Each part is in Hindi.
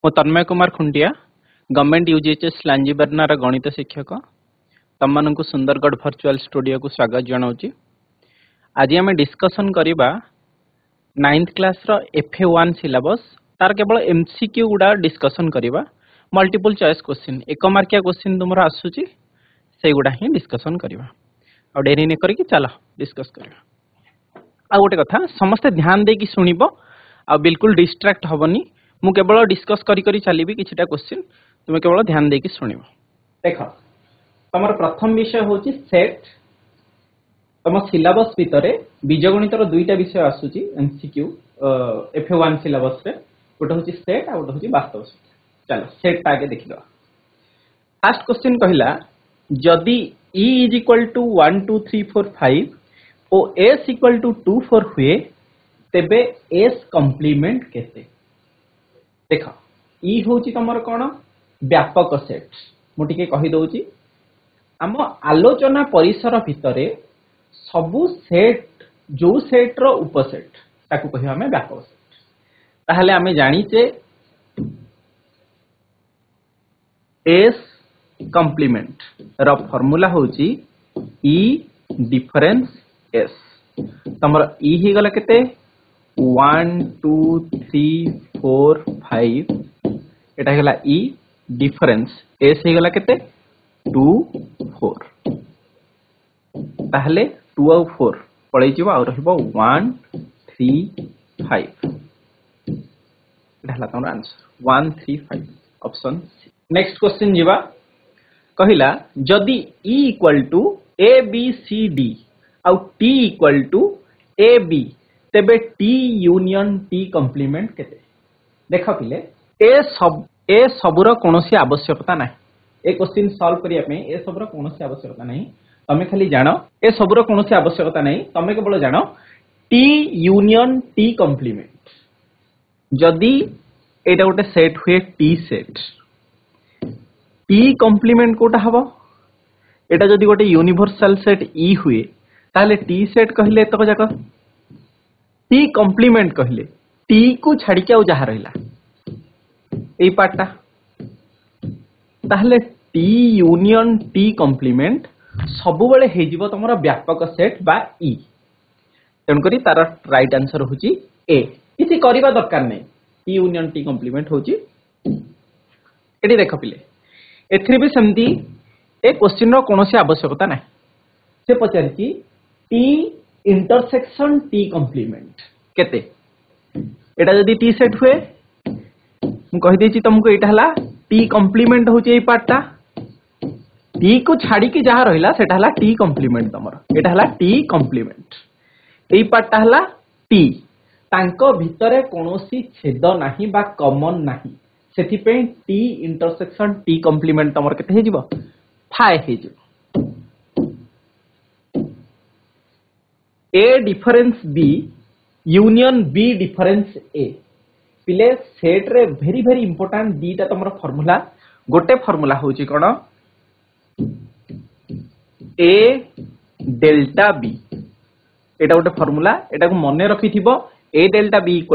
मु तन्मय कुमार खुंटिया गवर्नमेंट यूजीएचएस लांजीबरनार गणित शिक्षक तम मानक सुंदरगढ़ वर्चुअल स्टूडियो को स्वागत जनाऊँगी। आज आम डिस्कसन करवा 9th क्लास FA1 सिलेबस तार केवल MCQ गुड़ा डिस्कसन करवा। मल्टीपल चॉइस क्वेश्चन एक मार्किया क्वेश्चन तुम आसूची से गुड़ा ही डिस्कसन करवा। आ डेरी नहीं करी चलो डिस्कस करवा। आ गोटे कथा समस्ते ध्यान देकी शुणिब आ बिल्कुल डिस्ट्रैक्ट हबनी। मु केवल डिस्कस करी करी चलिबी किछिटा क्वेश्चन तुम केवल ध्यान देकी शुणिब। देख तमर प्रथम विषय होची सेट। तम सिलेबस भितर बीजगणितर दुईटा विषय आसुची एमसीक्यू FA1 सिलेबस रे। गोटे होची सेट आ गोटे होची वास्तव संख्या। चलो सेट आगे देखिदो। फर्स्ट क्वेश्चन कहिला जदि E = 1 2 3 4 5 और S = 2 4 हुए तेबे S कॉम्प्लीमेंट केते। देख ई होची तमर कोन व्यापक सेट। मु टिके कहि दउची आम आलोचना परिसर भितरे सबु सेट जो सेट रो उपसेट ताकू कहि हमें व्यापक सेट। ताहले हमें जानिचे S कॉम्प्लीमेंट रो फार्मूला होची E डिफरेंस S। तमर E ही गला केते 1 2 3 4 5 एटा हेला E डिफरेंस S हे गला केते 2 4। ताहले 2 और 4 पळै जिवो आ रहइबो 1 3 5। एटा हला तमर answer 1 3 5 option C. Next question जिवा कहिला जदि E = A B C D और T = A B तेबे T यूनियन T कॉम्प्लीमेंट केते। देख पिले ए सबुर कोनोसी आवश्यकता नाही। ए क्वेश्चन सॉल्व करिया पे ए सबुर कोनोसी आवश्यकता नाही। तमे खाली जानो ए सबुर कोनोसी आवश्यकता नाही। तमे केवल जानो T यूनियन T कॉम्प्लीमेंट। जदि एटा गोटे सेट हुए T सेट T कॉम्प्लीमेंट कोटा हबो। एटा जदि गोटे यूनिवर्सल सेट E हुए ताले T सेट कहले तक जाक T कॉम्प्लीमेंट कहले T को छाड़ी के जहा रहिला ए पार्टा ताहले T यूनियन T कॉम्प्लीमेंट सबु बेले हे जिवो तमरा व्यापक सेट बा E। तन करी तार राइट आंसर होची A। किछि करिबा दरकार नै। T यूनियन T कॉम्प्लीमेंट होची एठी देख पिले एथि भी सेमती ए क्वेश्चन रो कोनोसी आवश्यकता नै। से पचारिची T इंटरसेक्शन T कॉम्प्लीमेंट केते। एटा जदी T सेट हुए मु कहि देछि तुमको एटा हला T कॉम्प्लीमेंट होची ए पार्टटा। T को छाड़ी के जहा रहिला सेटा हला T कॉम्प्लीमेंट तमर। एटा हला T कॉम्प्लीमेंट ए पार्टटा हला T। तांको भितरे कोनोसी छेद नाही बा कॉमन नाही। सेथि पे T इंटरसेक्शन T कॉम्प्लीमेंट तमर केते हे जिवो 5 हे जिवो। A difference B union B difference A पिले सेट रे वेरी वेरी इंपोर्टेंट दीटा तमर फार्मूला। गोटे फार्मूला होची कोन A डेल्टा B। एटा गोटे फार्मूला एटा को मने रखि थिबो A delta B =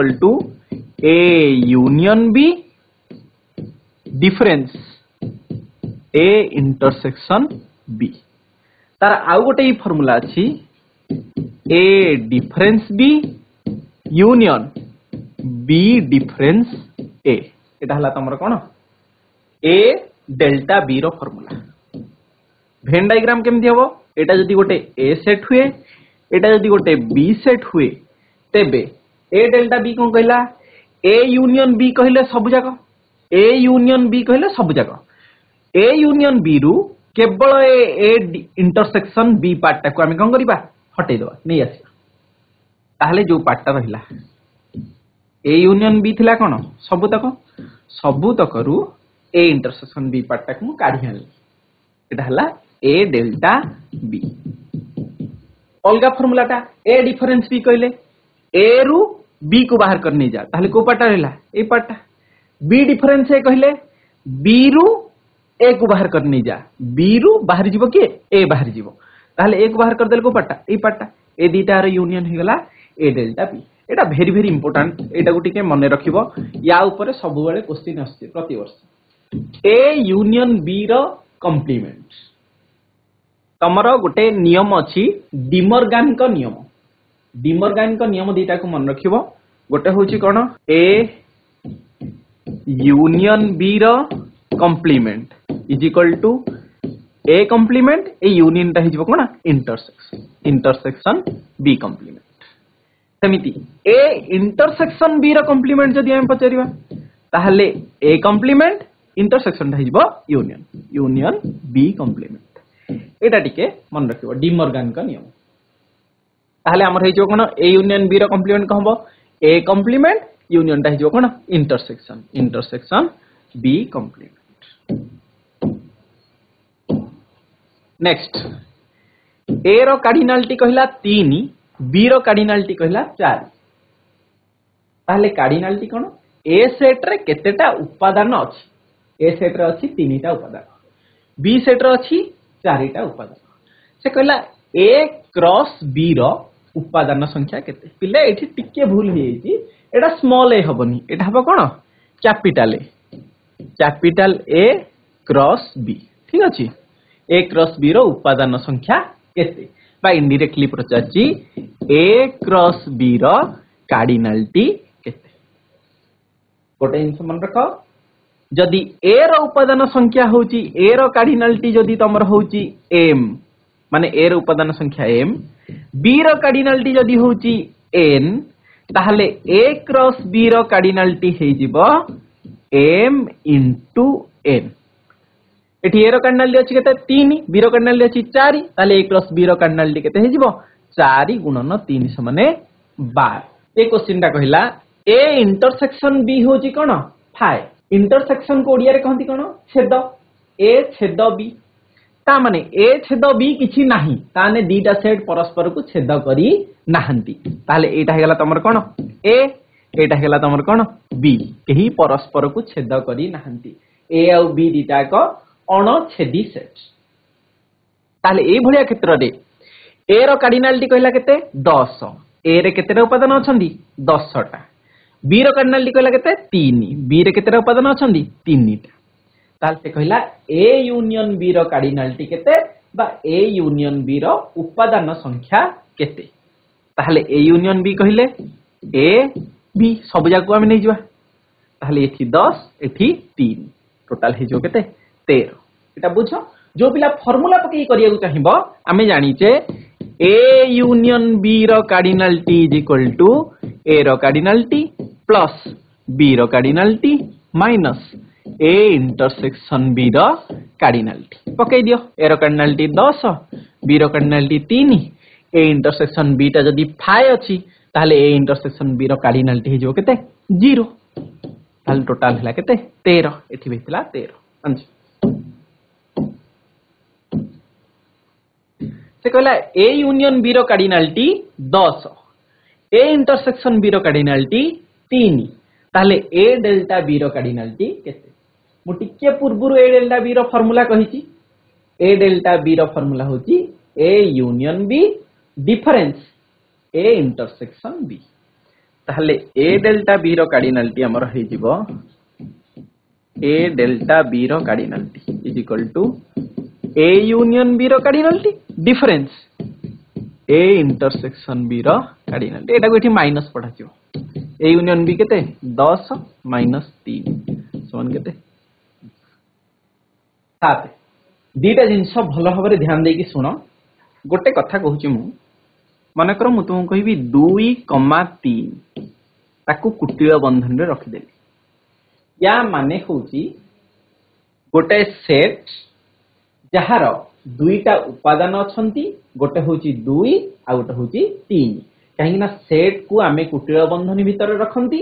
A union B difference A intersection B। तार आउ गोटे ई फार्मूला अछि A difference B union B difference A। एटा हला तमर कोन A डेल्टा B रो फार्मूला। वेन डायग्राम केमथि हबो। एटा जदी गोटे A सेट हुए एटा जदी गोटे B सेट हुए तेबे A डेल्टा B कोन कहला A यूनियन B कहले सब जाक A यूनियन B कहले सब जाक A यूनियन B रु केवल A इंटरसेक्शन B पार्ट को हम कोन करिबा हटै दवा नै आसी। ताहले जो पार्टटा रहिला A यूनियन B थिला कोन सबु तक रु A इंटरसेक्शन B पार्टटा को काढी आनली। एटा हला A डेल्टा B। अलगा फार्मूलाटा A डिफरेंस B कहले A रु B को बाहर कर नै जा ताहले को पार्टटा रहिला ए पार्टटा। B डिफरेंस ए कहले B रु A को बाहर कर नै जा B रु बाहर जीवो के A बाहर जीवो ताहले A को बाहर कर देल को पार्टटा ए पार्टटा। ए दीटा रो यूनियन हे गला A delta B। Etah very very important एटा को टिके मन रखिबो या ऊपर सब बेले क्वेश्चन आछे प्रति वर्ष ए यूनियन बी रो कॉम्प्लीमेंट तमरो गोटे नियम अछि डिमॉर्गन का नियम दीटा को मन रखिबो गोटे होची कोन ए यूनियन बी रो complement is equal to A complement A union ता हिजबो कोन इंटरसेक्शन बी कॉम्प्लीमेंट समिति ए इंटरसेक्शन बी रो कॉम्प्लीमेंट जदि हम पचरिबा ताहले ए कॉम्प्लीमेंट इंटरसेक्शन ता हिजबो यूनियन बी कॉम्प्लीमेंट एटा टिके मन रखिबो डिमॉर्गन का नियम ताहले हमर हिजबो कोन ए यूनियन बी रो कॉम्प्लीमेंट कहबो ए कॉम्प्लीमेंट यूनियन ता हिजबो कोन intersection B complement next A रो कार्डिनलिटी कहला 3 बी रो कार्डिनलिटी कहला 4 ताहले कार्डिनलिटी कोन ए सेट रे केतेटा उपादान अछि ए सेट रे अछि 3टा उपादान बी सेट रे अछि 4टा उपादान से कहला ए क्रॉस बी रो उपादान संख्या केते पिले एठी टिके भूल हे छि एटा स्मॉल ए हबनी एटा हबो कोन कैपिटल ए क्रॉस बी ठीक अछि ए क्रॉस बी रो उपादान संख्या केते बा इनडायरेक्टली पचाची ए क्रॉस बी रो कार्डिनलिटी केते गोटे जिंस मन रख जदि ए रो उपादान संख्या होची ए रो कार्डिनलिटी जदि तमर होची m माने ए रो उपादान संख्या m बी रो कार्डिनलिटी जदि होची n ताहले ए क्रॉस बी रो कार्डिनलिटी हे जिवो m into n एठी ए रो कार्डिनलिटी अछि केते 3 बी रो कार्डिनलिटी अछि 4 ताले ए क्रॉस बी रो कार्डिनलिटी केते हे जिवो 4 गुणन 3 समान 12 ए क्वेश्चन ता कहिला ए इंटरसेक्शन बी होची कोन फाइ इंटरसेक्शन को ओडिया रे कहंती कोन छेद ए छेद बी ता माने ए छेद बी किछि नाही ताने दीटा सेट परस्पर को छेद करी नाहंती ताले एटा हेगला तमर कोन ए एटा हेगला तमर कोन बी केही परस्पर को छेद करी नाहंती ए आ बी दीटा को अणछेदी सेट ताले ए भलिया क्षेत्र रे ए रो कार्डिनलिटी कहला केते 10 ए रे केतेटा उपादान अछंदी 10 टा बी रो कार्डिनलिटी कहला केते 3 बी रे केतेटा उपादान अछंदी 3 टा ताल से कहला ए यूनियन बी रो कार्डिनलिटी केते बा ए यूनियन बी रो उपादान संख्या केते ताहले ए यूनियन बी कहिले ए बी सब जाको हम नै जिवा ताहले एठी 10 एठी 3 टोटल हे जो केते 13 एटा बुझो जो पिला फार्मूला पकई करिया चाहिबो आमे जानि छे ए यूनियन बी रो cardinality is equal to A रो कार्डिनलिटी प्लस बी रो cardinality minus A intersection B रो कार्डिनलिटी पकई दियो ए रो कार्डिनलिटी 10 बी रो कार्डिनलिटी 3 ए इंटरसेक्शन बी ता जदी फाइ अछि ताले ए इंटरसेक्शन बी रो कार्डिनलिटी हे जो केते 0 ताले टोटल हला केते 13 एठी भेटला 13 अंज से कहला ए यूनियन बी रो कार्डिनलिटी 10 ए इंटरसेक्शन बी रो कार्डिनलिटी 3 ताले ए डेल्टा बी रो कार्डिनलिटी केते मु टिके पूर्वरु ए डेल्टा बी रो फार्मूला कहिची ए डेल्टा बी रो फार्मूला होची A union B difference A intersection B ताले ए डेल्टा बी रो कार्डिनलिटी हमर हे जिवो ए डेल्टा बी रो cardinality is equal to A union B रो cardinality difference A intersection B रो कार्डिनलिटी एटा को एठी माइनस पढा छियो ए यूनियन बी केते 10 माइनस 3 समान केते 7 दीटा जिंस भलो भाबरे ध्यान देकी सुनो गोटे कथा कहूची मु माने कर मु तुम कहिबी 2,3 ताकू कुटिल बंधन रे रखि देली या माने होची गोटे सेट जहार दुईटा उपादान अछंती गोटे होची 2 आ गोटे होची 3 कहीं सेट को आमे कुटिल बंधन भीतर रखंती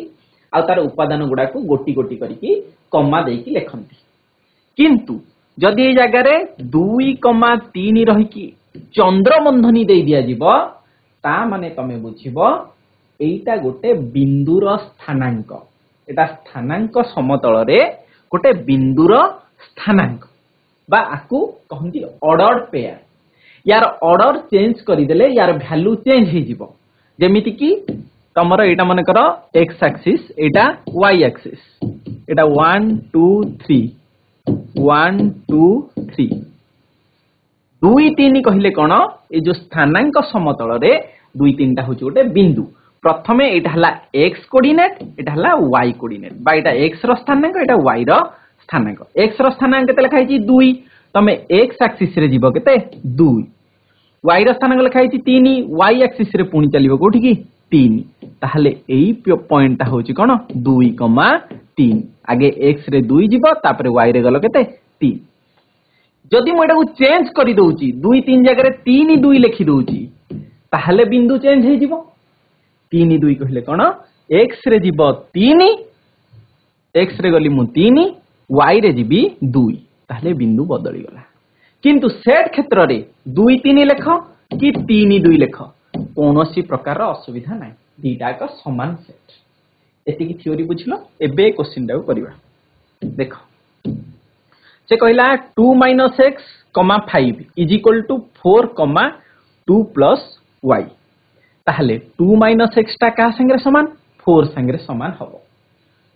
आ तार उपादान गुडा को गोटी गोटी करके कमा देकी लेखंती किंतु जदि ए जगह रे 2,3 रही चंद्र बंधनी दे दिया जीवो ता माने तमे बुझिबो एईटा गोटे बिंदुर स्थानांक एटा स्थानांक समतल रे गोटे बिंदुर स्थानांक बा आकु कहंती ऑर्डर्ड पेयर यार ऑर्डर चेंज करि देले यार वैल्यू चेंज हे जीवो जेमिति कि तमर एटा मन कर x axis iota y axis एटा 1 2 3 1 2 3 2 3 कहले कोन ए जो स्थानांक समतल रे 2 3 टा होची गोटे बिंदु प्रथमे एटा हला x कोऑर्डिनेट एटा हला y कोऑर्डिनेट बा एटा x रो स्थानांक एटा y रो स्थानांक x रो स्थानांक केते लिखा छि 2 तमे x एक्सिस रे जीवो केते 2 y रो स्थानांक लिखा छि 3 y एक्सिस रे पुणी चलिबो कोठी की 3 ताहले एई पॉइंट ता होची कोन 2 3 आगे x रे 2 जीवो तापर y रे गलो केते 3 जदि मु एटा को चेंज करि दउची 2 3 जगह रे 3 2 लिखि दउची ताहले बिंदु चेंज हे जीवो 3 2 कहले कोन x रे जीवो 3 x रे गली मु 3 y रे जीबी 2 ताहले बिंदु बदली गला किंतु सेट क्षेत्र रे 2 3 लेख कि 3 2 लेख कोनोसी प्रकार असुविधा नै दीटा का समान सेट एति की थ्योरी बुझलो एबे क्वेश्चन डाउ करबा देखो से कहला 2 - x, 5 is equal to 4, 2 plus y ताहले 2 - x टा का संगे समान 4 संगे समान हबो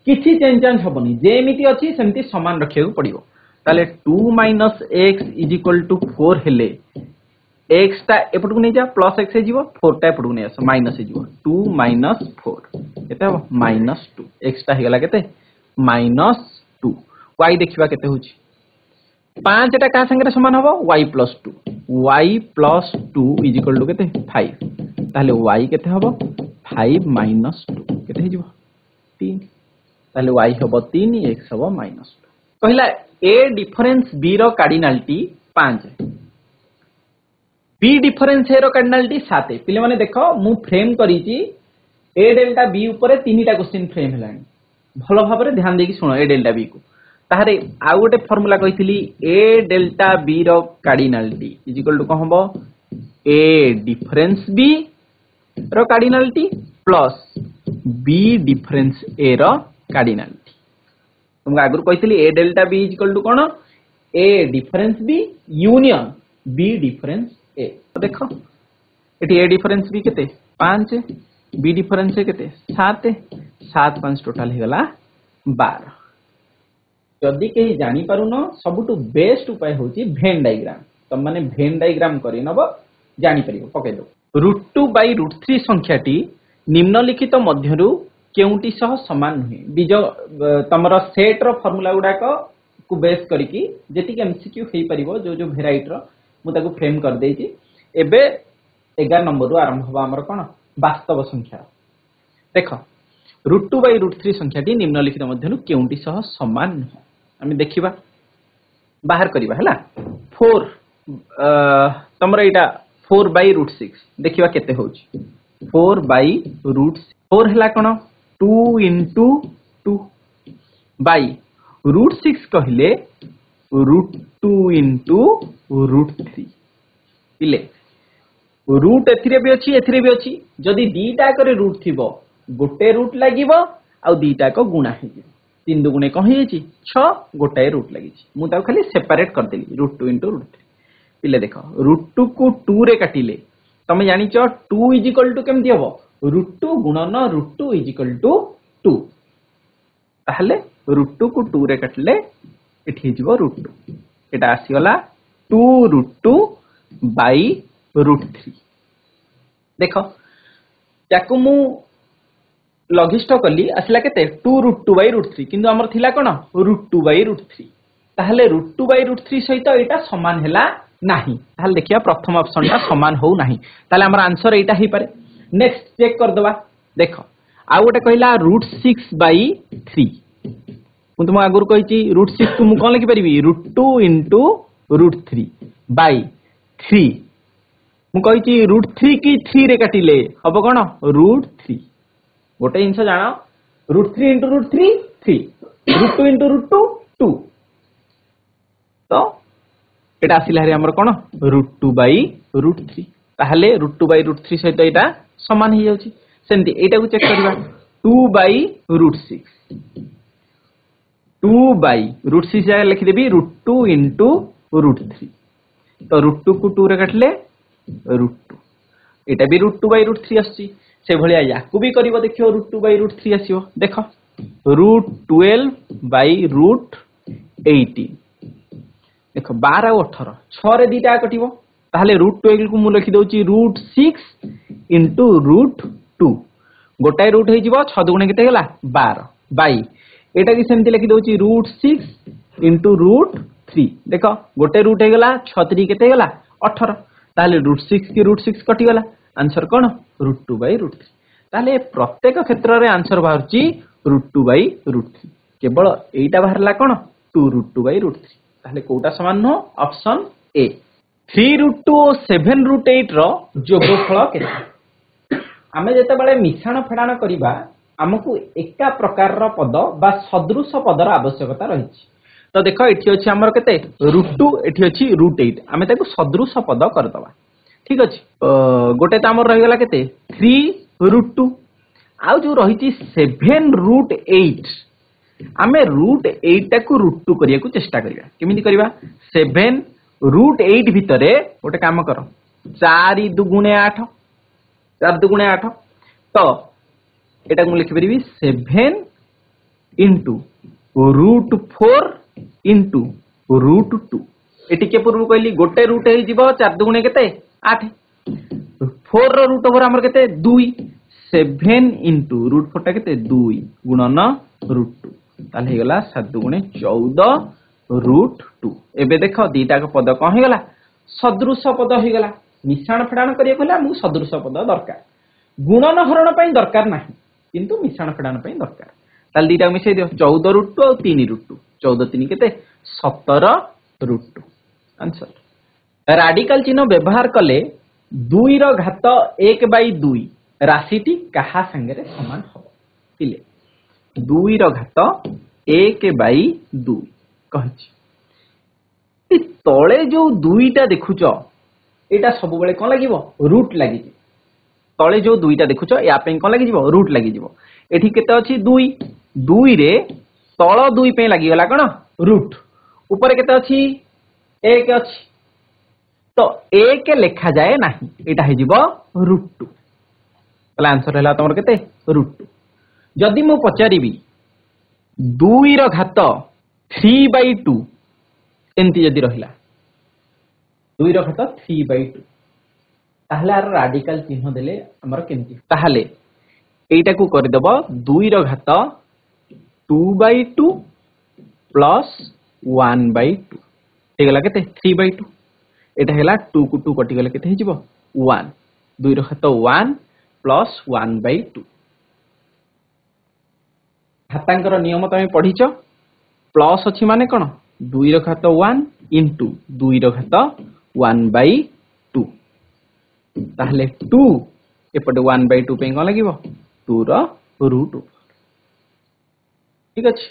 किछि चेंज हबनी जेमिति अछि सेमति समान रखियो पड़िबो ताले 2 - x इज इक्वल टू 4 हेले x टा एपटु नै जा प्लस x हे जीवो 4 टा एपटु नै आस माइनस हे जीवो 2 - 4 केते हबो -2 x टा हे गला केते -2 y देखिबा केते होची 5 टा का संगे समान हबो y + 2 y + 2 is equal to केते 5 ताले y केते हबो 5 - 2 केते हे जीवो 3 ताले y हबो 3 x हबो -2 कहला a डिफरेंस b रो कार्डिनलिटी 5 b डिफरेंस a रो कार्डिनलिटी 7 पिले माने देखो मु फ्रेम करिची a डेल्टा b ऊपर 3टा क्वेश्चन फ्रेम हलानी भलो भाबरे ध्यान देकी सुनो a डेल्टा b को ताहरे आ गोटे फार्मूला कहितली a डेल्टा b रो कार्डिनलिटी इज इक्वल टू को हबो a डिफरेंस b रो cardinality plus b difference a रो कार्डिनलिटी तुमका आगुर कहितली a delta b is equal to कोन a difference b union b difference a देखो एटी a डिफरेंस b केते 5 b डिफरेंस a केते 7 7 5 टोटल हे गला 12 जदि कहीं जानी पारुनो सबुटु बेस्ट उपाय होची भेन डायग्राम तम माने भेन डायग्राम करि नबो जानि परिबो पके दो √2/√3 संख्याटी निम्नलिखित मध्यरु केउंटी सह समान नहे बीज तमरो सेट रो फार्मूला गुडा को बेस करिकी जेति के एमसीक्यू हेई परिबो जो जो वेराइटी रो मु ताको फ्रेम कर देइची एबे 11 नंबर रु आरंभ होबा हमर कोन वास्तव संख्या देखो √2/√3 संख्याटी निम्नलिखित मध्यरु केउंटी सह समान नहे आमे देखिबा बाहर करिबा हला 4 तमरा एटा 4/√6 देखिबा केते होची 4/√4 हला कोन 2 * 2 बाय √6 कहले √2 * √3 इले रूट एथिरे भी अछि जदी दीटा करे रूट थिबो गोटे रूट लागिबो आ दीटा को गुणा हे जे 3 दुगुणे कह हे छि 6 गोटाए रूट लागि छि मु ता खाली सेपरेट कर देली √2 * √3 इले देखो √2 को 2 रे काटिले तमे जानि छ 2 = केमति हबो √2 गुणन √2 = 2 ताहले √2 को 2 रे काटले एठी जीवो √2 एटा आसी गला 2√2/√3 देखो याकु मु लघिष्ठ कली आसला केते 2√2/√3 किंतु हमर थिला कोन √2/√3 ताहले √2/√3 सहित एटा समान हैला नाही ताहले देखिया प्रथम ऑप्शन ता समान हो नाही ताहले हमर आंसर एटा ही पारे नेक्स्ट चेक कर दबा देखो आ गोटे कहला √6/3 मु तुम आगुर कहिची √6 को मु कोन लिखि परिबी √2 * √3 / 3 मु कहिची √3 की 3 रे काटिले हबो कोन √3 गोटे जिंस जानो √3 * √3 3 √2 * √2 2 तो एटा आसिला रे हमर कोन √2/√3 ताहले √2/√3 सहित एटा समान ही जाउची सेंती एटा को चेक करबा 2/√6 2/√6 जाय लिखि देबी √2 * √3 तो √2 को 2 रे काटले √2 एटा भी √2/√3 आछि से भलिया याकू भी करिवो देखियो √2/√3 आसीबो देखो √12/√18 देखो 12 और 18 6 रे दीटा कटिवो ताहले √12 को मु लिखि दउची √6 into √2 गोटाए रूट हो जिवो 6 दुगुणे केते गेला 12 बाई एटा की सेमति लिखि दउची √6 into √3 देखो गोटे रूट हो गेला 6 3 केते गेला 18 ताहले √6 की √6 कटि गेला आंसर कोन √2/√3 ताहले प्रत्येक क्षेत्र रे आंसर बाहरची √2/√3 केवल एटा बाहरला कोन 2√2/√3 ताहले कोटा समान हो ऑप्शन ए 3√2 और 7√8 रो जोगफल केते आमे जेते बेले मिश्रण फेडाण करिबा हमकु एका प्रकार रो पद बा सदृश पदर आवश्यकता रहिछि तो देखो एठी अछि हमर केते √2 एठी अछि √8 आमे ताकू सदृश पद कर दबा ठीक अछि गोटे त हमर रहि गेला केते 3√2 आउ जो रहिछि 7√8 आमे √8 टाकू √2 करिया को चेष्टा करिया केमिति करिबा 7√8 भितरे गोटे काम करो 4 दुगुणे 8 4 दुगुणे 8 तो एटा को लिखि परिबी 7 into √4 into √2 एटी के पूर्व कहली गोटे रूट हे जीवो 4 दुगुणे केते 8 4 रो रूट ओवर हमर केते 2 7 into √4 टा केते 2 गुणन √2 ताले हे गेला 7 दुगुणे 14 √2 एबे देखो दीटा को पद कोन हे गेला सदृश पद हे गेला मिश्रण फेडाण करिया कहला हमहु सदृश पद दरकार गुणन हरण पई दरकार नाही किंतु मिश्रण फेडाण पई दरकार ताले दीटा मिसै दियो 14 √2 और 3 √2 14 3 केते 17 √2 आंसर राडिकल चिन्ह व्यवहार कले 2 रो घात 1/2 राशिटी कहा संगे रे समान हो पिले 2 रो घात 1/2 कहछि इ तळे जो 2टा देखुचो एटा सब बेले कोन लागिवो रूट लागि तळे जो 2टा देखुचो या पे कोन लागि जिवो रूट लागि जिवो एठी केते अछि 2 2 रे तळ 2 पे लागि गला कोन रूट ऊपर केते अछि 1 अछि तो 1 लेखा जाए नाही एटा हे जिवो √2 तले आंसर हैला तमर केते √2 जदि मु पचारिबी 2 रो घात 3/2 एंती जदि रहिला 2 रो घात 3/2 ताहले आर राडिकल चिन्ह देले हमर केंती ताहले एटा को कर देबो 2 रो घात 2/2 प्लस 1/2 हे गेला केते 3/2 एटा हेला 2 को 2 कटि गेले केते हे जिवो 1 2 रो घात 1 प्लस 1/2 घातांकर नियम तमे पढिचो प्लस अछि माने कोन 2 रो घात 1 into 2 रो घात 1/2 ताहले 2 एपटे 1/2 पे कोन लागिवो 2 रो रूट ओवर ठीक अछि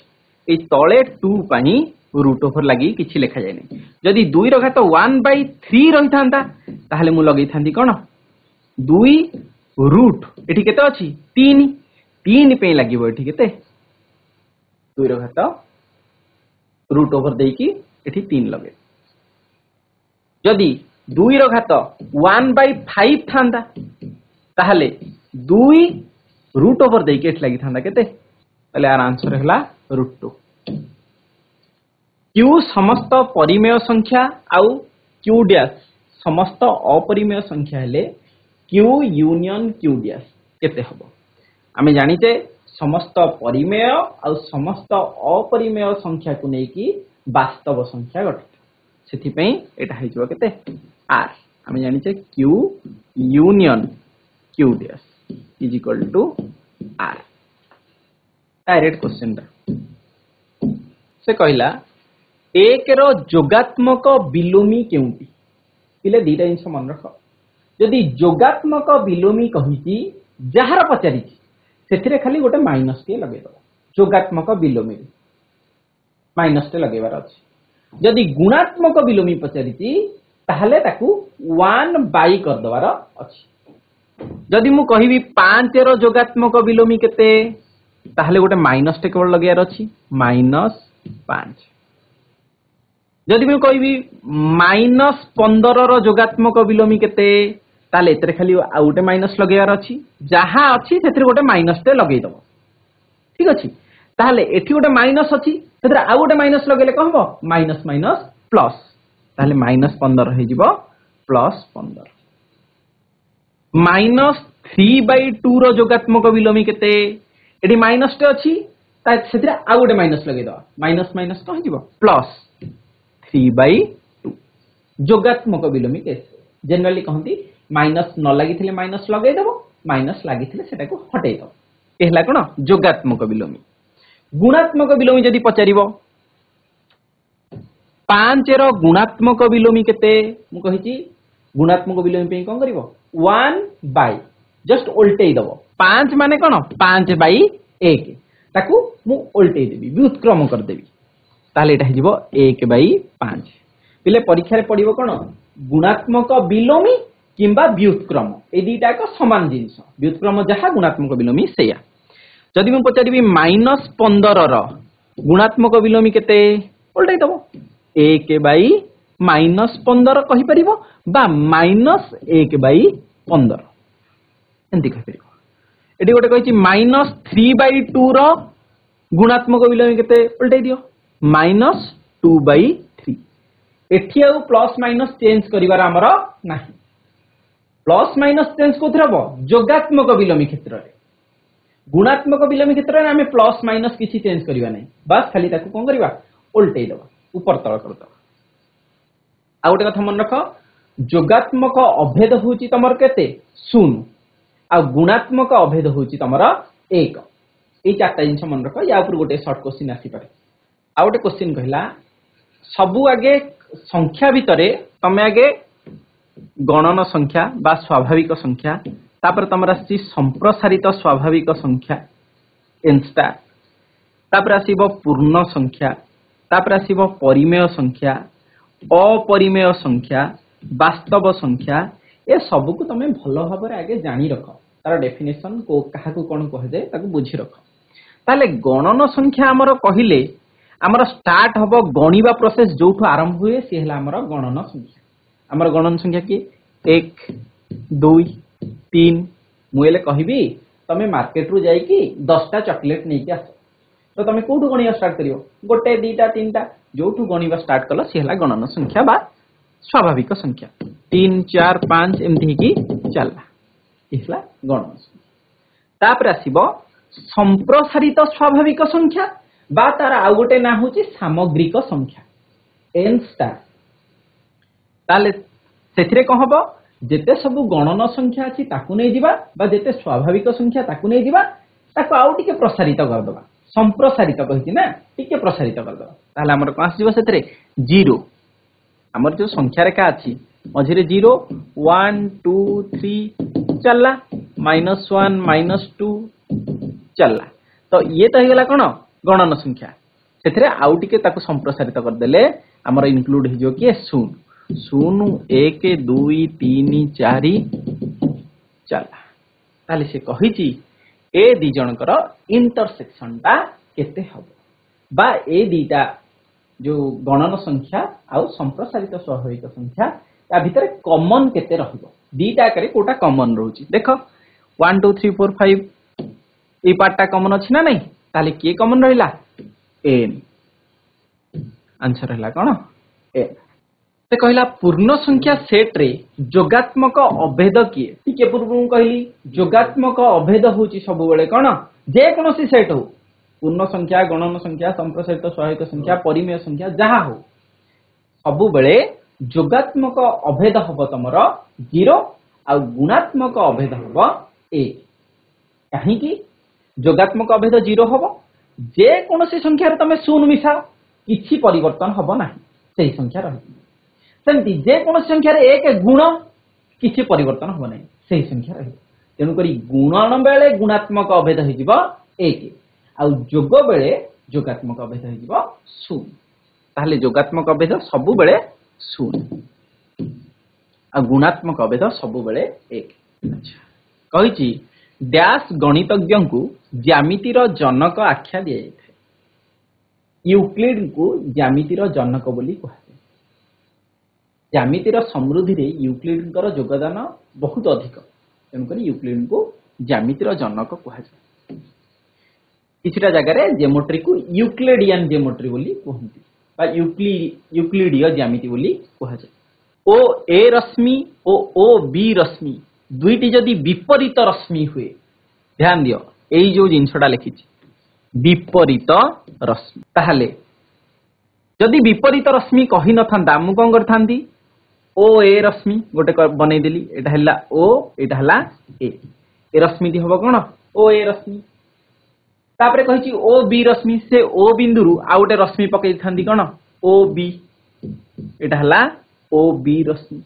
ए तळे 2 पानी रूट ओवर लागि किछि लेखा जाय नै जदि 2 रो घात 1/3 रहि थांता ताहले मु लगै थांती कोन 2 रूट एठी केते अछि 3 3 पे लागिवो एठी केते 2 रो घात रूट ओवर देई की एठी 3 लगे जदि 2 रो घात 1/5 थांदा ताहले 2 रूट ओवर देई के एठी लागि थांदा केते ताले आर आंसर हैला √2 q समस्त परिमेय संख्या आउ q डैश समस्त अपरिमेय संख्या हेले q यूनियन q डैश केते हबो आमे जानिते समस्त परिमेय आउ समस्त अपरिमेय संख्या को नै की वास्तव संख्या गठित सेथि पई एटा हे जबो केते r आमे जानिते q union q dash is equal to r direct question से कहला एक रो जोगात्मक बिलोमी केउटी पिले दीटा जिंस मन रख जदि जोगात्मक बिलोमी कहिची जहार पचारि सेथिरे खाली गोटे माइनस के लगे दो जोगात्मक बिलोमी माइनस टे लगेबार अछि जदि गुणात्मक बिलोमी पचारिची ताहले ताकू 1/, कर दबार अछि जदि मु कहिबी 5 रो जोगात्मक बिलोमी केते ताहले गोटे माइनस टे केवल लगेबार अछि -5 जदि मैं कहबी -15 रो जोगात्मक बिलोमी केते ताले एतरे खाली आउ गोटे माइनस लगेयार अछि जहा अछि सेतरे गोटे माइनस टे लगेई दबो ठीक अछि ताले एठी गोटे माइनस अछि सेतरे आउ गोटे माइनस लगेले को हबो माइनस माइनस प्लस ताले माइनस 15 हे जिवो प्लस 15 माइनस 3/2 रो जोगात्मक विलोमी केते एठी माइनस टे अछि ता सेतरे आउ गोटे माइनस लगेई दबो माइनस माइनस को जिवो प्लस 3/2 जोगात्मक विलोमी केस जनरली कहंती माइनस न लागिथिले माइनस लगेई दबो माइनस लागिथिले सेटा को हटेई दबो एहला कोन जोगात्मक विलोमी गुणात्मक विलोमी जदी पचारिबो 5 रो गुणात्मक विलोमी केते मु कहिची गुणात्मक विलोमी पे कोन करिवो 1 बाय जस्ट उल्टेई दबो 5 माने कोन 5/1 ताकू मु उल्टेई देबी व्युत्क्रम कर देबी ताले एटा हिजिवो 1/5 पिले परीक्षा रे पडिवो कोन गुणात्मक विलोमी किंबा व्युत्क्रम ए दीटा को समान जिंस व्युत्क्रम जहा गुणात्मक विलोमी सेया जदि मु पचारिबी -15 रो गुणात्मक विलोमी केते उल्टाई दबो 1/-15 कहि परिबो बा -1/15 एंती कहि परिबो एडी गोटे कहिची -3/2 रो गुणात्मक विलोमी केते उल्टाई दियो -2/3 एठी आउ प्लस माइनस चेंज करिवार हमर नाही प्लस माइनस चेंज कोथरे हबो जोगात्मक विलोमी क्षेत्र रे गुणात्मक विलोमी क्षेत्र रे हमें प्लस माइनस किछि चेंज करिवा नै बस खाली ताकू कोन करिवा उल्टेई दबा ऊपर तळ कर दबा आ गोटे कथा मन रख जोगात्मक अभेद होची तमर केते 0 आ गुणात्मक अभेद होची तमर 1 ए चारटा जिंस मन रख या ऊपर गोटे शॉर्ट क्वेश्चन आसी पारे आ गोटे क्वेश्चन कहला सबु आगे संख्या भितरे तमे आगे गणन संख्या बा स्वाभाविक संख्या तापर तमरा सी संप्रसारित स्वाभाविक संख्या n स्टार तापर आसीबो पूर्ण संख्या तापर आसीबो परिमेय संख्या अपरिमेय संख्या वास्तव संख्या ए सब को तमे भलो भाबरे आगे जानि रखो तार डेफिनेशन को काहा को कोन कह जाय ताकू बुझी रखो ताले गणन संख्या हमर कहिले हमर स्टार्ट हबो गणिबा प्रोसेस जोठो आरंभ हुए से हला हमर गणन संख्या हमर गणन संख्या की 1 2 3 मुएले कहिबी तमे मार्केट रु जाई कि 10टा चॉकलेट नै कि आसो तो तमे कोठु गणिया स्टार्ट करियो गोटे दीटा तीनटा जोठु गणिबा स्टार्ट कलो से हला गणन संख्या बा स्वाभाविक संख्या 3 4 5 एमथि कि चलला इसला गणन संख्या तापर आसीबो संप्रसारित स्वाभाविक संख्या बा तार आ गोटे ना होची सामग्रिक संख्या n स्टार ताले सेथिरे को हबो जेते सब गणन संख्या अछि ताकू नै दिबा बा जेते स्वाभाविक संख्या ताकू नै दिबा ताकू आउ टिके प्रसारित कर दबा संप्रसारित कहिति ना टिके प्रसारित कर दबा ताले हमर पास दिबो सेथिरे 0 हमर जो संख्या रेखा अछि मझिरे 0 1 2 3 चलला -1 -2 चलला तो ये तो हेगला कोन गणन संख्या सेथिरे आउ टिके ताकू संप्रसारित कर देले हमर इनक्लूड हि जो कि 0 0 1 2 3 4 चला ताले से कहिची ए दी जनकर इंटरसेक्शन ता केते हबो बा ए दीटा जो गणन संख्या आउ संप्रसारित स्वाभाविक संख्या ता भीतर कॉमन केते रहबो दीटा करे कोटा कॉमन रहउची देखो 1 2 3 4 5 ए पार्टटा कॉमन अछि ना नै ताले के कॉमन रहिला n आंसर हला कोन n से कहला पूर्ण संख्या सेट रे जोगात्मक अभेद किए टिके पूर्व कहली जोगात्मक अभेद होची सब बेले कोन जे कोनोसी सेट हो पूर्ण संख्या गणन संख्या संप्रसारित स्वाभाविक संख्या परिमेय संख्या जहा हो सब बेले जोगात्मक अभेद हबो तमर 0 आ गुणात्मक अभेद हबो 1 काहे कि जोगात्मक अभेद 0 हबो जे कोनोसी संख्या रे तमे 0 मिसाओ किछि परिवर्तन हबो नाही सेही संख्या रहबो सेमती जे कोन संख्या रे एक गुण किछि परिवर्तन हो नै सही संख्या रहै तेनु करी गुणन बेले गुणात्मक अभेद हो जिवो 1 आ जोग बेले जोगात्मक अभेद हो जिवो 0 ताले जोगात्मक अभेद सब बेले 0 आ गुणात्मक अभेद सब बेले 1 अच्छा कहिची डैश गणितज्ञ को ज्यामिति रो जनक आख्या दिया जाय यूक्लिड को ज्यामिति रो जनक बोली कहै ज्यामितिर समृद्धि रे यूक्लिडଙ୍କର योगदान बहुत अधिक तेणुक यूक्लिड को ज्यामितिर जनक कहुए किछटा जगह ज्योमेट्री को यूक्लिडियन ज्योमेट्री बोली कहते बा यूक्लिडीय ज्यामिति बोली कहुए ओ ए रश्मि ओ बी रश्मि दुईटी जदि विपरीत रश्मि हुए ध्यान दियो एई जो जिनसटा लिखी विपरीत रश्मि ताहले जदि विपरीत रश्मि कही नथांता मु कौन करथांती ओ ए रश्मि गोटे बनई देली एटा हला ओ एटा हला ए रश्मि दी हबो कोन ओ ए रश्मि तापरे कहिची ओ बी रश्मि से ओ बिंदुरु आ गोटे रश्मि पकई थांती कोन ओ बी एटा हला ओ बी रश्मि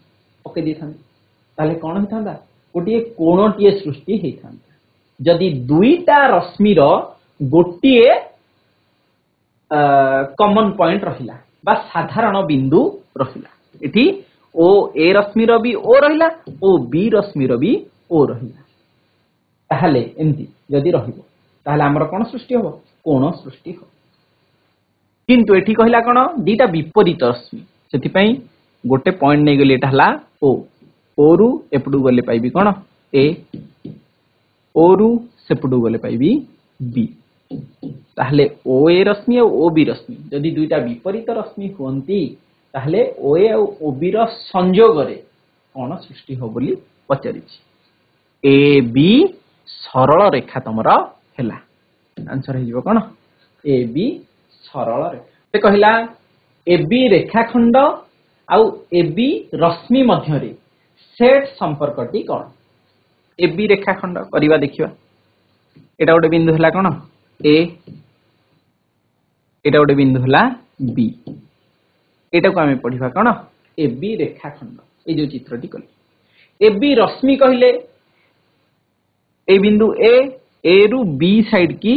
पकई दी थांती ताले कोन हिथांता गोटे कोणटीए सृष्टि हेथांता जदि दुईटा रश्मिर गोटिए कॉमन पॉइंट रहिला बा साधारण बिंदु रहिला एठी ओ ए रश्मि रो भी ओ रहिला ओ बी रश्मि रो भी ओ रहिला ताहले एंती जदि रहिबो ताहले हमर कोन सृष्टि होबो कोण सृष्टि हो किंतु एठी कहिला कोन दीटा विपरीत रश्मि सेति पई गोटे पॉइंट नै गेले एटा हला ओ रु एपडू गले पाइबी कोन ए ओ रु सेपडू गले पाइबी बी ताहले ओ ए रश्मि और ओ बी रश्मि जदि दुईटा विपरीत रश्मि होंती ताहले ओ ए और ओ बी रो संयोग रे कोन सृष्टि हो बोली पचारिछि ए बी सरल रेखा तमरा हेला आंसर हे जिवो कोन ए बी सरल रेखा ते कहिला ए बी रेखाखंड आउ ए बी रश्मि मध्य रे सेट संपर्कटी कोन ए बी रेखाखंड करिवा देखिबा एटा गोटे बिंदु हला कोन ए एटा गोटे बिंदु हला बी एटा को आमे पढिबा कोन ए बी रेखाखंड ए जो चित्रटी कली ए बी रश्मि कहिले ए बिंदु ए रु बी साइड की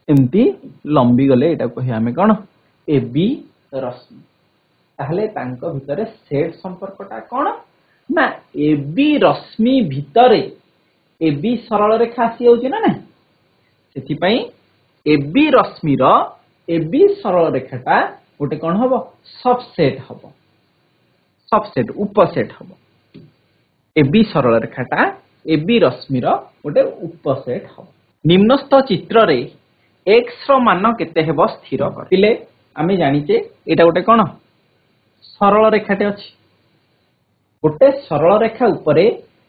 एमती लंबी गले एटा कहि आमे कोन ए बी रश्मि ताहले तांको भितरे सेट संपर्कटा कोन ना ए बी रश्मि भितरे ए बी सरल रेखा आसी होउची ना ना सेति पई A B Rashmi row A B सरल रेखाटा गोटे कोन हबो सबसेट उपसेट हबो ए बी सरल रेखाटा ए बी रश्मि रो गोटे उपसेट हबो निम्नस्थ चित्र रे x रो मान केते हेबो स्थिर करले आमे जानिचे एटा गोटे कोन सरल रेखाटे अछि गोटे सरल रेखा उपरे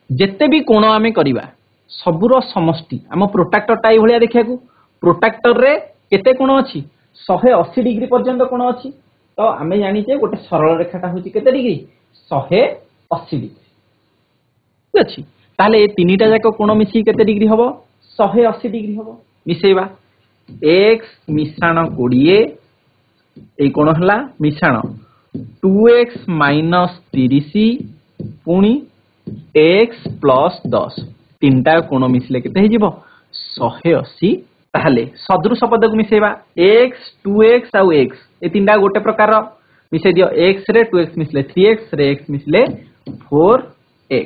जेते भी कोण आमे करिबा सबुरो समष्टि आम प्रोट्रैक्टर टाइ भलिया देखिया को प्रोट्रैक्टर रे केते कोण अछि 180 डिग्री पर्यंत कोण अछि तो आमे जानिचे गोटे सरल रेखाटा होची केते डिग्री 180 डिग्री अछि ताले ए तीनिटा जाक कोण मिसी केते डिग्री हबो 180 डिग्री हबो मिसेबा x मिश्रण 20 ए कोण हला मिश्रण 2x - 30 पुणी x + 10 तीनटा कोण मिसले केते हे जिवो 180 ताहले सदृश पद को मिसेबा x 2x आउ x ए तीनटा गोटे प्रकार मिसे दियो x रे 2x मिसले 3x रे x मिसले 4x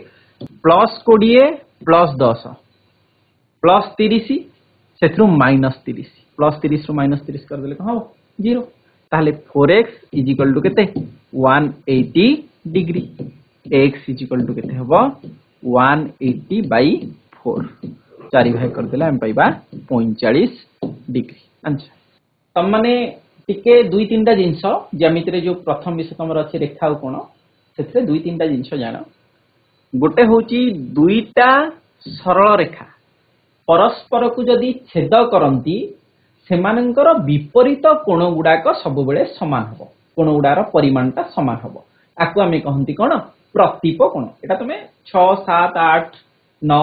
plus 20 plus 10 plus 30 सेथरु -30 plus 30 रु -30 कर देले कहो 0 ताहले 4x = केते 180 डिग्री x = केते हबो 180/4 चारि भाग कर देला हम पाइबा 45 डिग्री आंसर तम माने टिके दुई तीनटा जिंस ज्यामिति रे जो प्रथम विषय तमर अछि रेखा कोण सेथे दुई तीनटा जिंस जानो गोटे होची दुईटा सरल रेखा परस्पर को जदि छेद करंती सेमानंकर विपरीत कोण गुडाक सब बेले समान हबो कोण गुडार परिमाणटा समान हबो आकु आमे कहंती कोण प्रतिप कोण एटा तमे 6 7 8 9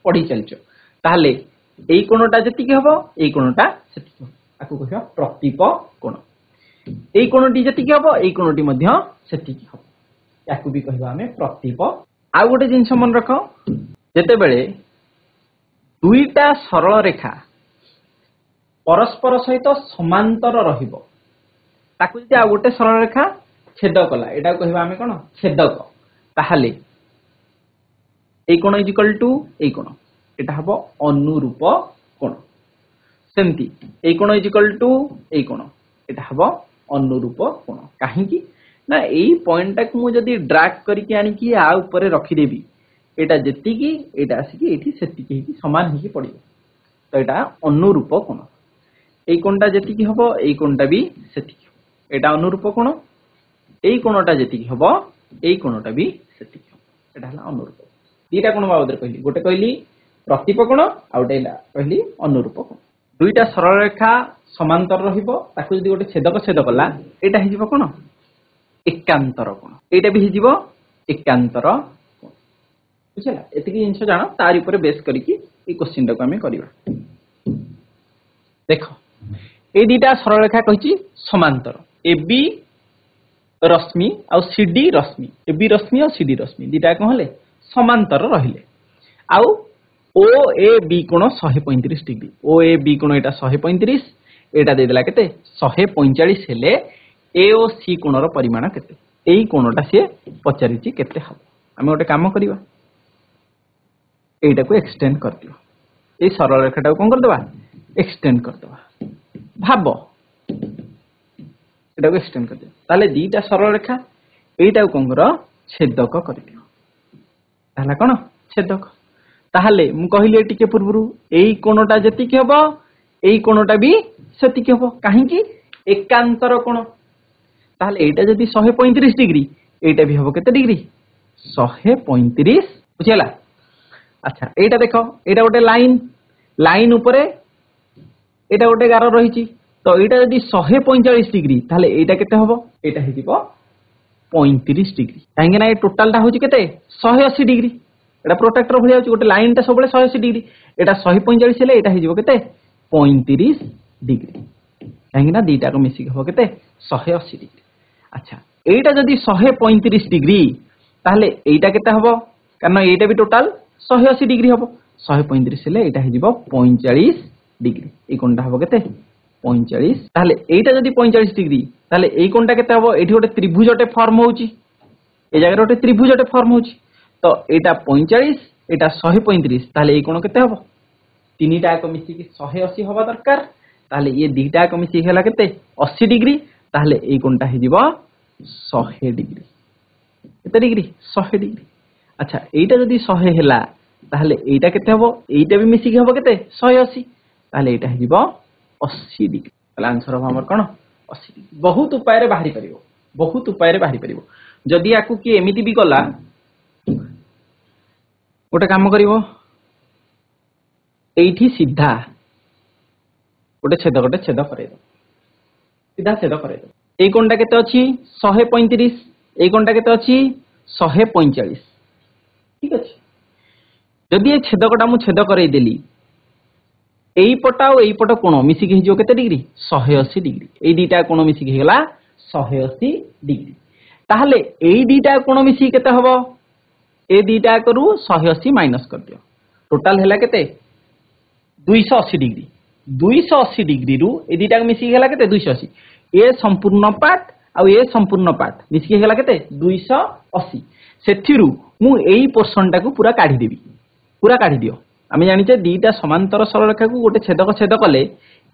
पढी चलचो ताहले एई कोणटा जति के हबो एई कोणटा सेति हबो आकु कहबा प्रतिप कोण एई कोणटी जति के हबो एई कोणटी मध्य सेति के हबो याकु भी कहबा हमें प्रतिप आ गोटे जिंस मन रखो जेते बेले दुईटा सरल रेखा परस्पर सहित समांतर रहिबो ताकु जे आ गोटे सरल रेखा छेद कला एटा कहबा हमें कोन छेदक ताहले एई कोण इक्वल टू एई कोण एटा हबो अनुरूप कोण सेमती एई कोण इक्वल टू एई कोण एटा हबो अनुरूप कोण काहे कि ना एई पॉइंट टाक मु जदी ड्रैग करके आनी कि आ ऊपर रखी देबी एटा जेति की एटा आसी कि एठी सेति की समान ही पड़िबो तो एटा अनुरूप कोण एई कोणटा जेति की हबो एई कोणटा भी सेति की एटा अनुरूप कोण एई कोणटा जेति की हबो एई कोणटा भी सेति की एटा हला अनुरूप दीटा कोण बाबद कहली गोटे कहली प्रतिप कोण आ गोटे कहली अनुरूप कोण दुईटा सरल रेखा समांतर रहिबो ताकू जदी गोटे छेदक छेद कला एटा हि जिवो कोण एकांतर कोण एटा भी हि जिवो एकांतर कोण बुझला एतिकी जिंस जानो तारि ऊपर बेस करिकि ए क्वेश्चन टाको हमें करिबा देखो ए दीटा सरल रेखा कहिची समांतर एबी रश्मि आ सीडी रश्मि एबी रश्मि और सीडी रश्मि दीटा कोन हले समांतर रहिले आउ ओ ए बी कोण 135 डिग्री ओ ए बी कोण एटा 135 एटा दे देला केते 145 हेले ए ओ सी कोणर परिमाण केते एई कोणटा से पचारिची केते हबो हमें गोटे काम करिबा एटा को एक्सटेंड कर दियो ए सरल रेखाटा को कोन कर देबा एक्सटेंड कर देबा भाबो एटा को एक्सटेंड कर दियो ताले दीटा सरल रेखा एटा को कोन कर छेदक कर दियो ताला कोन छेदक ताहले मु कहिले टिके पूर्वरु एई कोणटा जति के हबो एई कोणटा भी सेति के हबो काहे कि एकांतर कोण ताहले एटा जदि 135 डिग्री एटा भी हबो केते डिग्री 135 बुझियला अच्छा एटा देखो एटा गोटे लाइन ऊपरे एटा गोटे गार रहिची तो एटा जदि 145 डिग्री ताहले एटा केते हबो एटा हि दिबो 35 डिग्री काहे ना ए टोटल टा होची केते 180 डिग्री एटा प्रोटेक्टर भलिया होची गोटे लाइन टा सबले 180 डिग्री एटा 145 हेले एटा हि जिवो केते 35 डिग्री काहे ना दीटा को मिसी हो केते 180 डिग्री अच्छा एटा जदि 135 डिग्री ताहले एटा केते हबो कारण एटा भी टोटल 180 डिग्री हबो 135 हेले एटा हि जिवो 45 डिग्री ए कोनटा हबो केते 45 ताहले एटा जदि 45 डिग्री ताहले ए कोनटा केते हबो एठी गोटे त्रिभुजटे फॉर्म होउची ए जगह गोटे त्रिभुजटे फॉर्म होउची तो एटा 45 एटा 135 ताहले ए कोन केते हबो तीनटा को मिसी कि 180 हबा दरकार ताहले ये दीटा को मिसी हेला केते 80 डिग्री ताहले ए कोनटा हि जिवो 100 डिग्री केते डिग्री 100 डिग्री अच्छा एटा जदि 100 हेला ताहले एटा केते हबो एटा भी मिसी कि हबो केते 180 ताहले एटा हि जिवो 80 डिग्री ताहले आंसर हबो हमर कोन 80 डिग्री बहुत उपाय रे बाहरी परिबो जदि आकु कि एमिति भी गला गोटे काम करिवो एठी सीधा गोटे छेद करे सीधा छेद करे ए कोनटा केते अछि 135 ए कोनटा केते अछि 145 ठीक अछि जदि ए छेदकटा मु छेद करई देली एई पटा और एई पट कोण मिसी के हिजो केते डिग्री 180 डिग्री एई दीटा कोण मिसी के गेला 180 डिग्री ताहले एई दीटा कोण मिसी केते हबो ए दीटा करू 180 माइनस कर दियो टोटल हैला केते 280 डिग्री 280 डिग्री रु ए दीटा मिसी गेला केते 280 ए संपूर्ण पार्ट आ ए संपूर्ण पार्ट मिसी गेला केते 280 सेथिरु मु एई पोर्शन टाकू पूरा काढी देबी पूरा काढी दियो आमे जानिचे दीटा समांतर सरल रेखा को गोटे छेद कले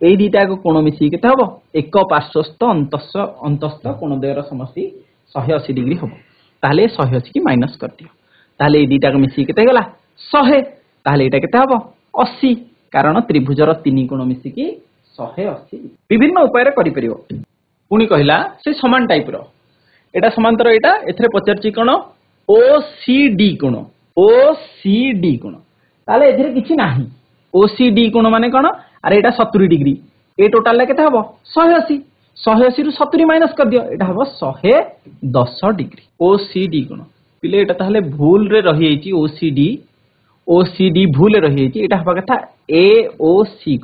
एई दीटा को कोण मिसी केते हबो एक पार्श्वस्थ अंतस्थ कोण द्वयर समष्टि 180 डिग्री हबो ताले 180 की माइनस कर दियो ताले ए दीटा को मिसी केते गेला 100 ताले एटा केते हबो 80 कारण त्रिभुजर तीन कोण मिसी की 180 विभिन्न उपाय रे करि परिबो पुनी कहिला से समान टाइप रो एटा समांतर एटा एथरे पचरची कोण ओसीडी कोण ओसीडी कोण ताले एथरे किछि नाही ओसीडी कोण माने कोण अरे एटा 70 डिग्री ए टोटल ला केते हबो 180 180 रु 70 माइनस कर दियो एटा हबो 110 डिग्री ओसीडी कोण पिले एटा ताले भूल रे रहि एची ओसीडी भूल रे रहि एची एटा हबा कथा एओसी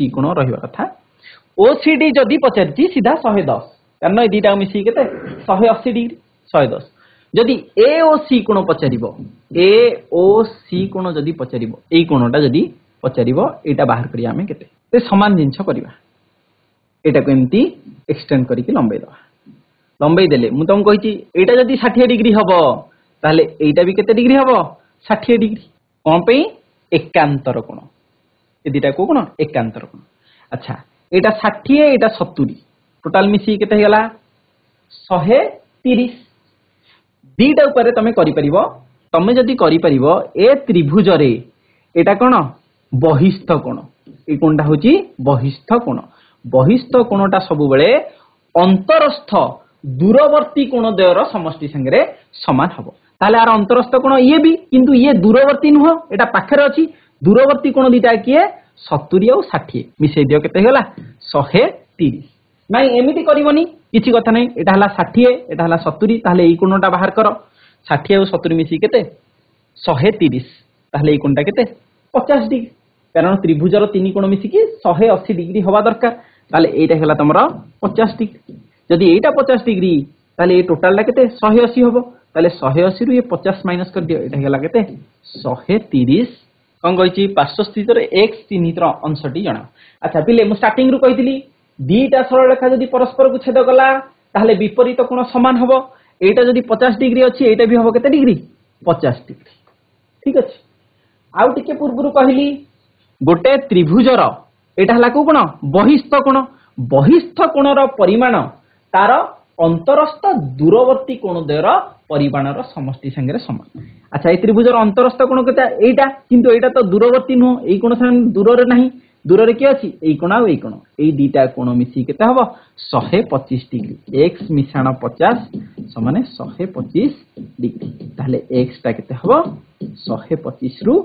कोण रहिबा कथा ओसीडी जदी पचरची सीधा 110 कारण ए दीटा मिसी केते 180 डिग्री 110 जदी एओसी कोण पचरिबो एओसी कोण जदी पचरिबो एई कोणटा जदी पचरिबो एटा बाहर करिया हमें केते ते समान जिंस करिबा एटा को एम्ति एक्सटेंड करिके लंबाई देले मु तुम कहिची एटा जदी 60 डिग्री हबो ताले एटा भी केते डिग्री हबो 60 डिग्री कोन पे एकांतर कोण ए दीटा को कोण एकांतर कोण अच्छा एटा 60 एटा 70 टोटल मिसी केते हेला 130 दीटा ऊपर तमे करि परिबो तमे जदि करि परिबो ए त्रिभुज रे एटा कोन बहिस्थ कोण ए कोणटा होची बहिस्थ कोणटा सब बेले अंतरस्थ दूरवर्ती कोण द्वयर समष्टि संगे समान हबो ताले आर अंतरस्थ कोण ये भी किंतु ये दूरवर्ती नुह एटा पाखरे अछि दूरवर्ती कोण दीटा किए 70 और 60 मिसै दियो केते होला 130 नाइ एमिति करबोनी किछि कथा नै एटा हला 60 एटा हला 70 ताले एई कोणटा बाहर करो 60 और 70 मिसी केते 130 ताले एई कोणटा केते 50 डिग्री कारण त्रिभुजर तीन कोण मिसी कि 180 डिग्री हवा दरकार ताले एटा हला तमरो 50 डिग्री जदि एटा 50 डिग्री ताले ए टोटलटा केते 180 हबो ताले 180 रु ये 50 माइनस कर दियो एटा हला केते 130 कौन कही पार्श्वस्थित एक्स चिन्हित अंशटी जना अच्छा पिले मु स्टार्टिंग रु कही दीटा सरलरेखा जदि परस्पर को छेद कला ताहले विपरीत कोण समान हबो एटा जदि 50 डिग्री अछि एटा भी हबो केते डिग्री 50 डिग्री ठीक अछि आउ टिके पूर्वरु कहली गोटे त्रिभुजर एटा हला को कोण बहिस्थ कोणर परिमाण तार अंतरस्थ दूरवर्ती कोण द्वयर परिमाणर समष्टि संगे समान अच्छा ए त्रिभुजर अंतरस्थ कोण केता एटा किंतु एटा तो दूरवर्ती नो एई कोण संग दूर रे नाही दूर रे के अछि एई कोण आ एई कोण एई दीटा कोण मिसी केता हबो 125 डिग्री x मिसाण 50 समान 125 डिग्री ताले x ता केते हबो 125 रु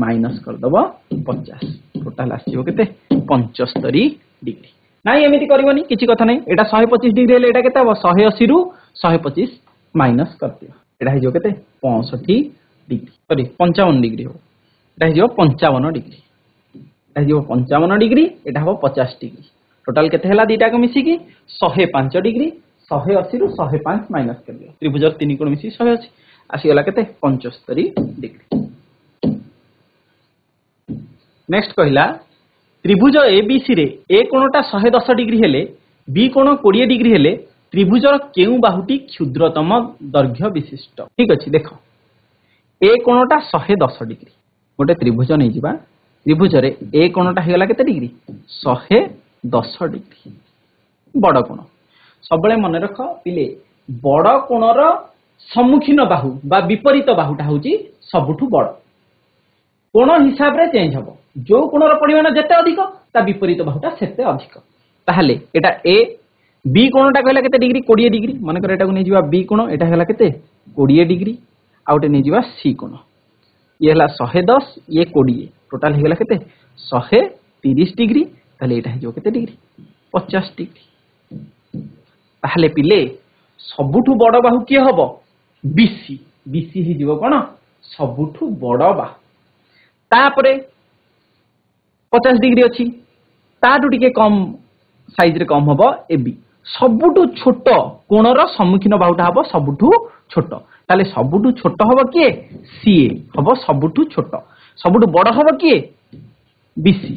माइनस कर दबो 50 टोटल आसीबो केते 75 डिग्री नाइ एमिति करबोनी किछि कथा नै एटा 125 डिग्री हेले एटा केते हबो 180 रु 125 माइनस कर दियो एटा हे जो केते 65 डिग्री सॉरी 55 डिग्री हो एटा हे जो 55 डिग्री एटा हे जो 55 डिग्री एटा हो 50 डिग्री टोटल केते हला दीटा को मिसी की 105 डिग्री 180 रु 105 माइनस कर दियो त्रिभुजर तीन कोण मिसी 180 आसी गला केते 75 डिग्री नेक्स्ट कहिला त्रिभुज एबीसी रे ए कोणटा 110 डिग्री हेले बी कोण 20 डिग्री हेले त्रिभुजर केउ बाहुटी क्षुद्रतम दैर्घ्य विशिष्ट ठीक अछि देखो ए कोणटा 110 डिग्री गोटे त्रिभुज नै जिबा त्रिभुज रे ए कोणटा हेगला केते डिग्री 110 डिग्री बड़ कोण सबले मन रख पिले बड़ कोणर सम्मुखीन बाहु बा विपरीत बाहुटा होची सबुठु बड़ कोण हिसाब रे चेंज हबो जो कोणर परिमाण जते अधिक ता विपरीत बाहुटा सेते अधिक ताहले एटा ए बी कोणटा कहला केते डिग्री 20 डिग्री मन कर एटा को नै जिबा बी कोण एटा हेला केते 20 डिग्री आउटे नै जिबा सी कोण ये हला 110 ये 20 टोटल हेगला केते 130 डिग्री ताले एटा हे जो केते डिग्री 50 डिग्री ताहले पिले सबुठु बड़ बाहु के हबो बीसी बीसी हि जिवो कोन सबुठु बड़ बाहु तापरे 50 डिग्री अछि ताटु टिके कम साइज रे कम हबो एबी सबुठु छोट कोणर सम्मुखीन बाहुटा हबो सबुठु छोट ताले सबुठु छोट हबो के सीए हबो सबुठु छोट सबुठु बड़ हबो के बीसी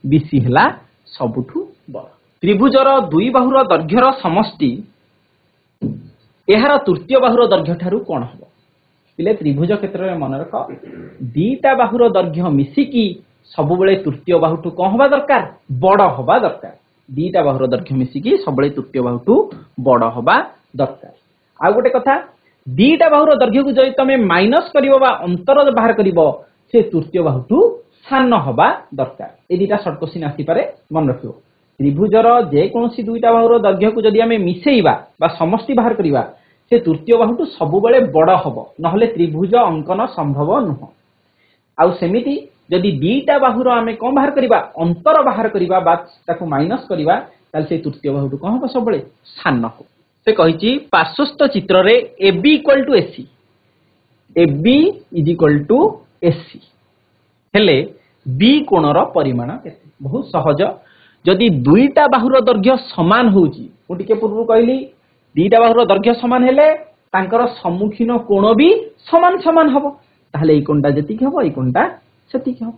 बीसी हला सबुठु बड़ त्रिभुजर दुई बाहुर दैर्घ्यर समष्टि एहार तृतीय बाहुर दैर्घ्य ठारू कोन हबो पिले त्रिभुज क्षेत्र में मन रख दीटा बाहुर दैर्घ्य मिसिकी सब बेले तृतीय बाहुटू कौन हवा दरकार बड़ हवा दरकार दीटा बाहुर दैर्घ्य मिसिकी सब बेले तृतीय बाहुटू बड़ हवा दरकार आ गोटे कथा दीटा बाहुर दैर्घ्य को जदि तमे माइनस करिवो बा अंतर बाहर करिवो से तृतीय बाहुटू सान हवा दरकार ए दीटा शॉर्ट क्वेश्चन आसी पारे मन रखियो त्रिभुजर जे कोनोसी दुईटा बाहुर दैर्घ्य को जदि हमें मिसेइबा बा समष्टि बाहर करिवा से तृतीय बाहुटू सब बेले बड़ हबो नहले त्रिभुज अंकन संभव नुह आउ सेमिति जदि दीटा बाहुर आमे कोन बाहर करिवा अंतर बाहर करिवा बा ताको माइनस करिवा ताल से तृतीय बाहुटू कोन हबो सब बेले सान हो से कहिची पार्श्वस्थ चित्र रे AB = AC AB = AC हेले B कोणर परिमाण केते बहुत सहज जदि दुईटा बाहुर दैर्घ्य समान होउची को टिके पूर्व कहली दीटा बाहुर दैर्घ्य समान हेले तांकर सम्मुखीन कोण भी समान समान हबो ताहले ए कोणटा जति हबो ए कोणटा सेति हबो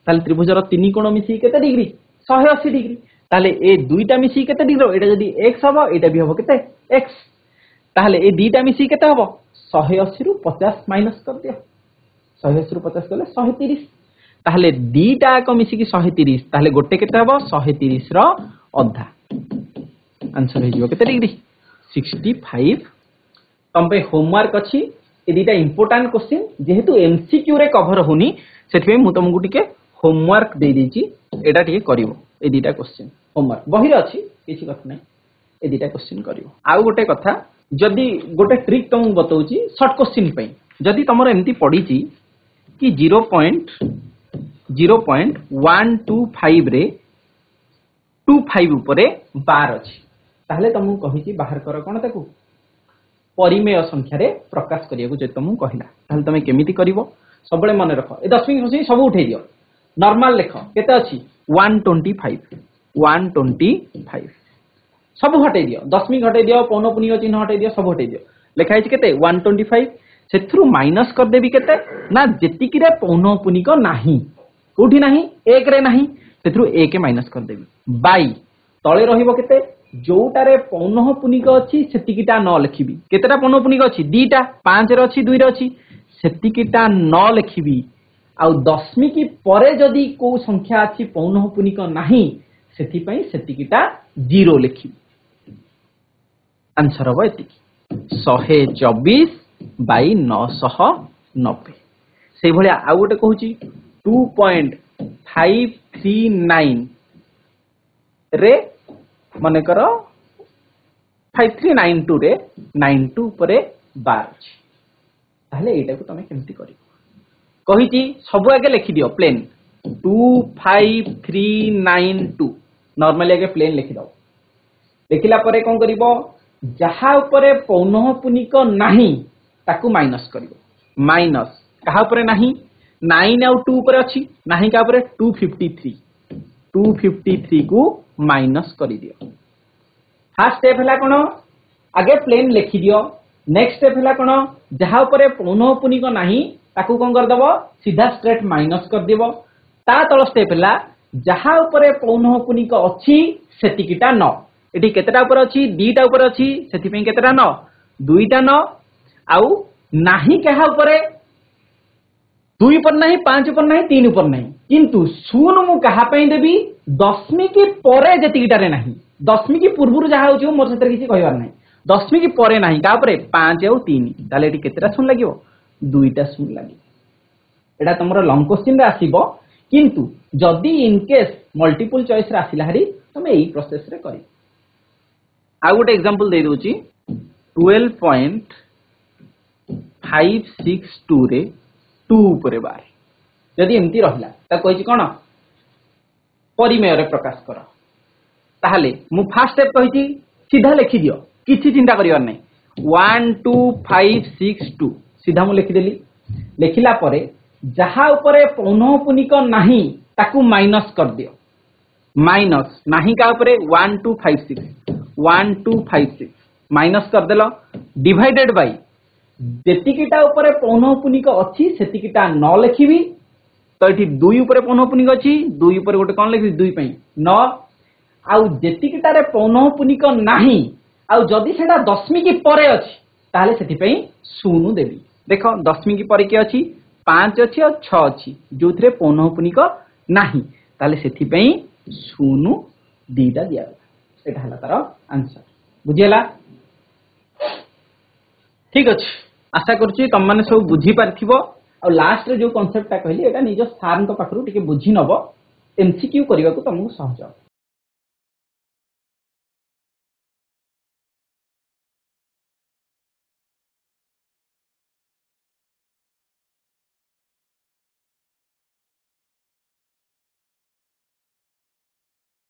ताहले त्रिभुजर तीन कोण मिसी केते डिग्री 180 डिग्री ताहले ए दुईटा मिसी केते डिग्री एटा जदि x हबो एटा भी हबो केते x ताहले ए दीटा मिसी केते हबो 180 रु 50 माइनस कर दियो 180 रु 50 करले 130 ताहले दीटा को मिसी की 130 ताहले गोटे केते हबो 130 रो अधा आंसर हे जिवो केते डिग्री 65 तुम पे होमवर्क अच्छी ये दुटा इंपोर्टाट क्वेश्चन जेहेतु एमसीक्यू रे कभर होनी से मु तुमको टिके होमवर्क दे देछि एटा टिके करिवो ए दुटा क्वेश्चन होमवर्क बही रे अच्छी किछि कथा नै ए दुटा क्वेश्चन करिवो आउ गोटे कथा जदी गोटे ट्रिक तुमको बताउछि शॉर्ट क्वेश्चन पई जदी तमर एमती पड़ी छि कि 0.125 रे 25 उपरे बार अछि ताहले तुमको कहि छि बाहर कर कोन ताकू परिमेय संख्या रे प्रकाश करिया को जे तुमको कहिला ताहले तमे केमिति करिवो सबले मन रख ए 10 मिनिट सब उठै दियो नॉर्मल लेख केते अछि 125 सब हटै दियो 10 मिनिट हटै दियो पौनपुनिय चिन्ह हटै दियो सब हटै दियो लेखा छि केते 125 सेथरु माइनस कर देबी केते ना जेतिकी रे पौनपुनिक नाही कोठी नाही 1 रे नाही सेथरु 1 माइनस कर देबी बाई तळे रहिबो केते जोटारे पौनपुनिक अछि सेतिकीटा न लिखिबी केतेटा पौनपुनिक अछि दीटा 5 रे अछि 2 रे अछि सेतिकीटा न लिखिबी आ दशमिकी परे जदी को संख्या अछि पौनपुनिक नाही सेति पई सेतिकीटा 0 लिखिबी आंसर हो एतिकी 124/990 से भलिया आ गोटे कहूची 2.539 रे माने करो 5392 रे 92 परे 12 अछि ताहले एटा को तमे केमति करिवो कहिची सब आगे लिखि दियो प्लेन 25392 नॉर्मली आगे प्लेन लिखि दो लिखिला परे कोन करिवो जहा उपरे पौनपुनिक नाही ताकू माइनस करिवो माइनस कहा उपरे नाही 9 आउ 2 उपरे अछि नाही का उपरे 253 को माइनस करि दियो फर्स्ट स्टेप हला कोन आगे प्लेन लिखि दियो नेक्स्ट स्टेप हला कोन जहा उपरे पौनपुनिक नाही ताकू कोन कर दबो सीधा स्ट्रेट माइनस कर देबो ता तळ स्टेप हला जहा उपरे पौनपुनिक अछि सेतिकीटा न एठी केतेटा ऊपर अछि दीटा ऊपर अछि सेति पई केतेटा न दुईटा न आउ नाही कहा ऊपर 2 ऊपर नाही 5 ऊपर नाही 3 ऊपर नाही किंतु शून्य मु कहा पई देबी दशमिकी परे जेतिकीटा रे नाही दशमिकी पूर्वरु जहा होछि मोर सेतर किछि कहबार नाही दशमिकी परे नाही का ऊपर 5 आउ 3 ताले एठी केतेटा शून्य लागिवो दुईटा शून्य लागि एटा तमरो लॉन्ग क्वेश्चन रे आसीबो किंतु जदी इन केस मल्टीपल चॉइस रे आसिला हरी तमे एई प्रोसेस रे करी आ गोटे एग्जांपल दे दोची 12.562 रे 2 ऊपर बार जदी एमती रहिला ता कहिछि कोन परिमेय रे प्रकाश कर ताहले मु फर्स्ट स्टेप कहिछि सीधा लिखि दियो किछि चिंता करिवार नै 12562 सीधा मु लिखि देली लिखिला परे जहा ऊपर पौनपुनिक नाही ताकू माइनस कर दियो माइनस नाही का ऊपर 1256 माइनस कर देलो डिवाइडेड बाय जेतिकीटा ऊपर पौनपुनिक अछि सेतिकीटा न लिखिबी तो एठी 2 ऊपर पौनपुनिक अछि 2 ऊपर गोटे कोन लिखि 2 पई 9 आउ जेतिकीटा रे पौनपुनिक नाही आउ जदी सेटा दशमिकी परे अछि ताले सेति पई शून्य देबी देखो दशमिकी परे के अछि 5 अछि और 6 अछि जोथरे पौनपुनिक नाही ताले सेति पई शून्य दीटा दिया एटा हला तार आंसर बुझियला ठीक अछि आशा करछि तुम माने सब बुझी पारथिबो और लास्ट रे जो कांसेप्टटा कहली एटा निज सार को पाखरु टिके बुझी नबो एमसीक्यू करिवा को तुमको सहज